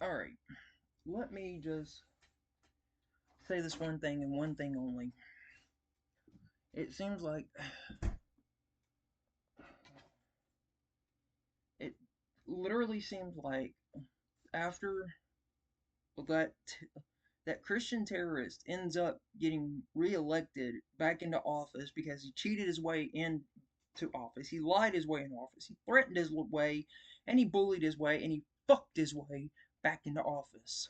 Alright, let me just say this one thing and one thing only. It seems like it literally seems like after that that Christian terrorist ends up getting reelected back into office because he cheated his way into office. He lied his way in office. He threatened his way, and he bullied his way, and he fucked his way back into office.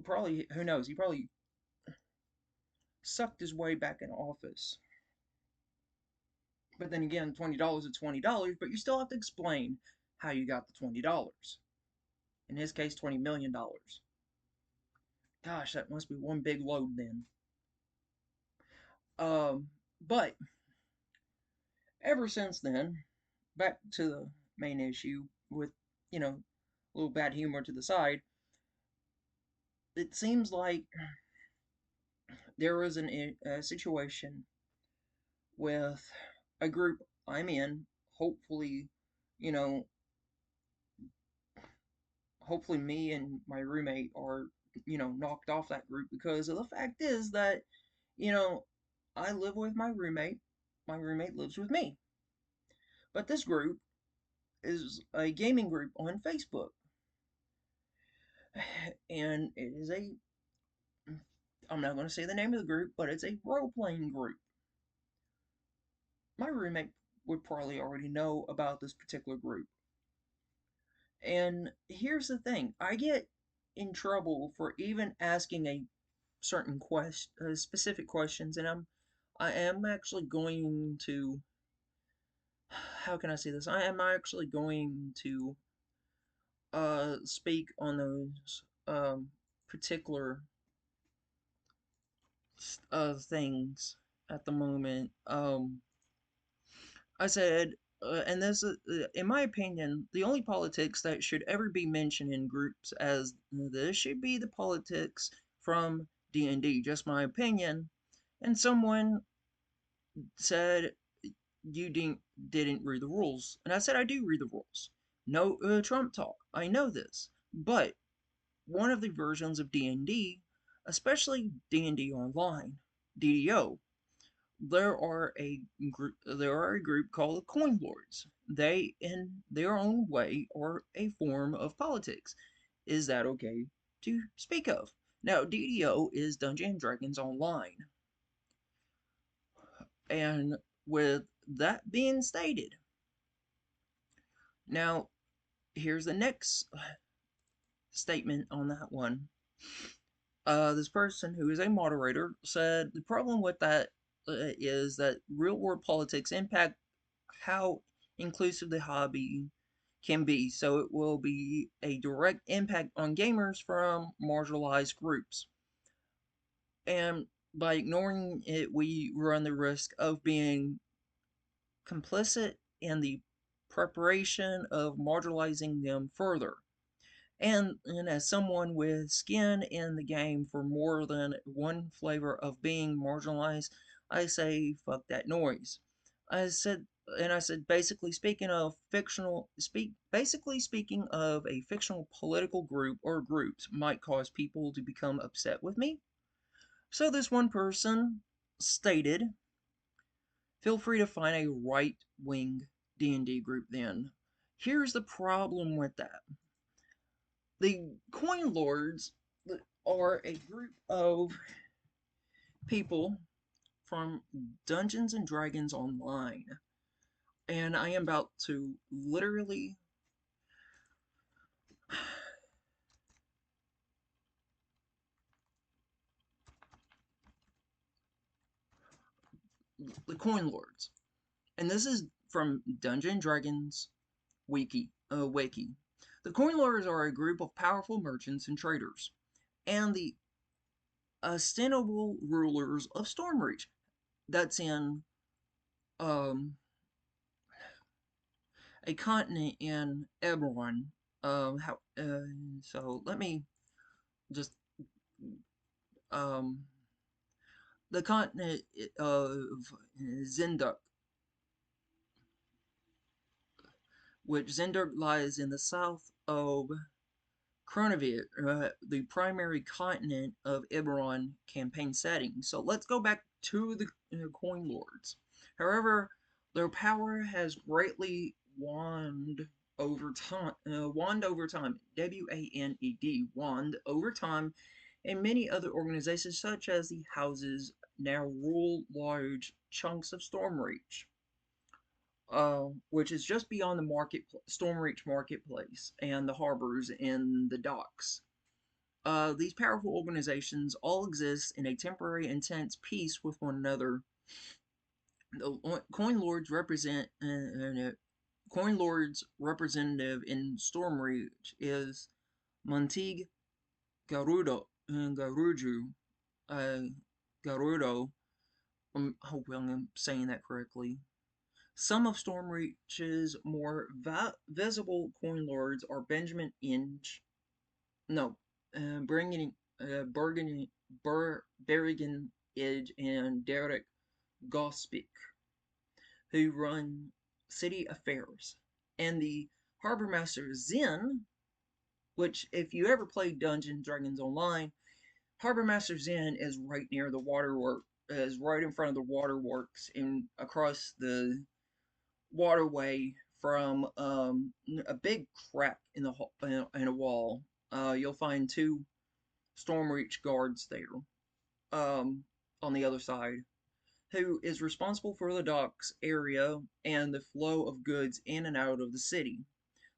Probably, who knows? He probably sucked his way back into office. But then again, $20 is $20, but you still have to explain how you got the $20. In his case, $20 million. Gosh, that must be one big load then. Um, but ever since then, back to the main issue with, a little bad humor to the side, it seems like there was a situation with a group I'm in. Hopefully, you know, hopefully me and my roommate are, knocked off that group because of the fact is that, you know, I live with my roommate. My roommate lives with me. But this group is a gaming group on Facebook. And it is I'm not going to say the name of the group, but it's a role playing group. My roommate would probably already know about this particular group. And here's the thing, I get in trouble for even asking a certain specific questions, and I am actually going to, how can I say this? I am actually going to speak on those particular things at the moment. I said, and this, in my opinion, the only politics that should ever be mentioned in groups as this should be the politics from D&D. Just my opinion. And someone said you didn't read the rules, and I said I do read the rules. No Trump talk. I know this, but one of the versions of D&D, especially D&D Online, DDO, there are a group called the Coin Lords. They, in their own way, are a form of politics. Is that okay to speak of? Now, DDO is Dungeons and Dragons Online, and with that being stated, now here's the next statement on that one. This person who is a moderator said the problem with that is that real world politics impact how inclusive the hobby can be, so it will be a direct impact on gamers from marginalized groups. And by ignoring it, we run the risk of being complicit in the preparation of marginalizing them further. And as someone with skin in the game for more than one flavor of being marginalized, I say fuck that noise. I said I said basically speaking of a fictional political group or groups might cause people to become upset with me. So this one person stated, feel free to find a right-wing D&D group then. Here's the problem with that. The Coin Lords are a group of people from Dungeons and Dragons Online. And I am about to literally the Coin Lords. And this is from Dungeon Dragons Wiki. The Coin Lords are a group of powerful merchants and traders, and the ostensible rulers of Stormreach. That's in um, a continent in Eberron. So let me just um, the continent of Zenduk, which Zenduk lies in the south of Kronovit, the primary continent of Eberron campaign setting. So let's go back to the Coin Lords. However, their power has greatly waned over time. WAND, wand over time, and many other organizations such as the Houses now rule large chunks of Stormreach, which is just beyond the Stormreach marketplace and the harbors and the docks. These powerful organizations all exist in a temporary, intense peace with one another. The Coin Lords Coin Lords representative in Stormreach is Montig Garuju, uh, Garudo. I hope I'm saying that correctly. Some of Stormreach's more visible coin lords are Benjamin Inge, no, Berrigan Edge, and Derek Gospic, who run city affairs, and the Harbor Master Zen, which, if you ever played Dungeons Dragons Online, Harbor Master Zen is right near the waterwork, is right in front of the waterworks and across the waterway from a big crack in in a wall. You'll find two Stormreach guards there on the other side, who is responsible for the docks area and the flow of goods in and out of the city.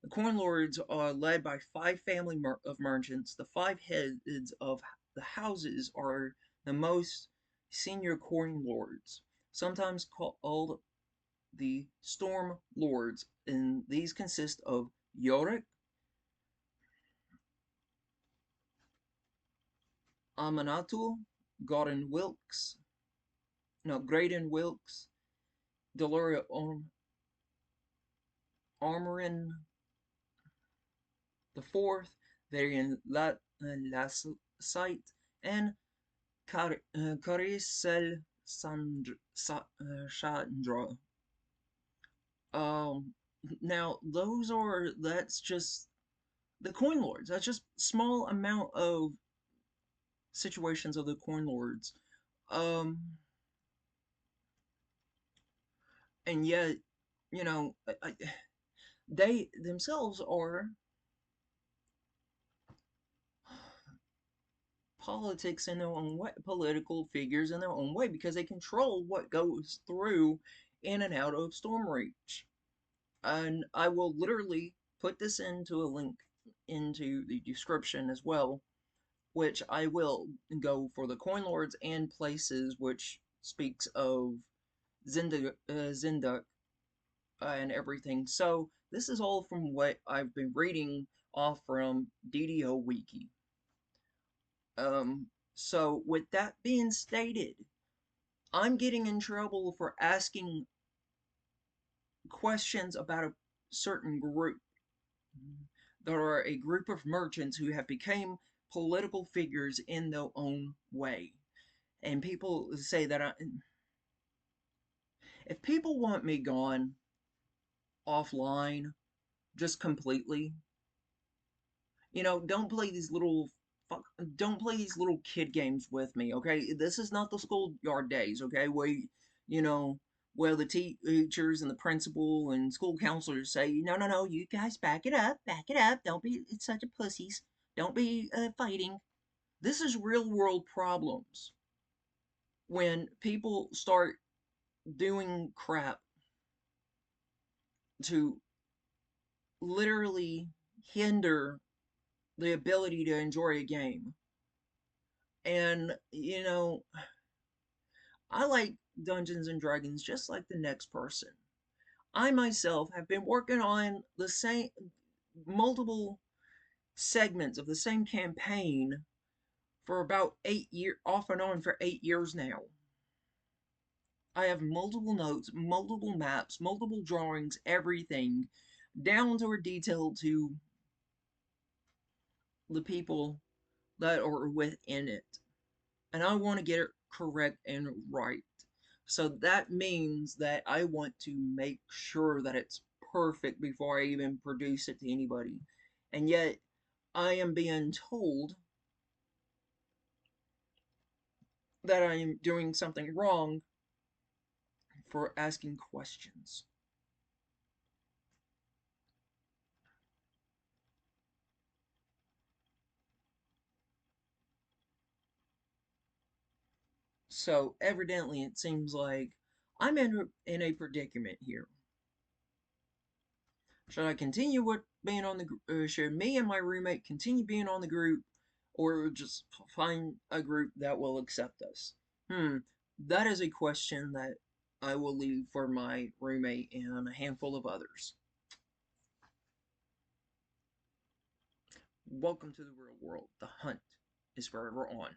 The Coin Lords are led by five family of merchants. The five heads of the houses are the most senior Coin Lords, sometimes called the Storm Lords, and these consist of Yorick, Amanatu, Gordon Wilkes, no, Graydon Wilkes, Deloria Armorin the Fourth, Varian Lassite, and Carisel Chandra. Um, Now that's just the Coin Lords. That's just small amount of situations of the Coin Lords. Um, and yet, you know, they themselves are politics in their own way, political figures in their own way, because they control what goes through in and out of Stormreach. And I will literally put this into a link into the description as well, which I will go for the Coin Lords and places, which speaks of Zinduk and everything. So this is all from what I've been reading off from DDO Wiki. So with that being stated, I'm getting in trouble for asking questions about a certain group. There are a group of merchants who have become political figures in their own way. And people say that if people want me gone offline, just completely, don't play these don't play these little kid games with me, okay? This is not the schoolyard days, okay? You know, where the teachers and the principal and school counselors say, no, no, no, you guys back it up. Don't be such a pussies. Don't be fighting. This is real world problems. When people start doing crap to literally hinder the ability to enjoy a game. And, I like Dungeons and Dragons just like the next person. I myself have been working on the same multiple segments of the same campaign for about 8 years, off and on for 8 years now. I have multiple notes, multiple maps, multiple drawings, everything, down to a detail to the people that are within it. And I want to get it correct and right. So that means that I want to make sure that it's perfect before I even produce it to anybody. And yet, I am being told that I am doing something wrong for asking questions. So evidently, it seems like I'm in a predicament here. Should I continue with being on the? Should me and my roommate continue being on the group, or just find a group that will accept us? That is a question that I will leave for my roommate and a handful of others. Welcome to the real world. The hunt is forever on.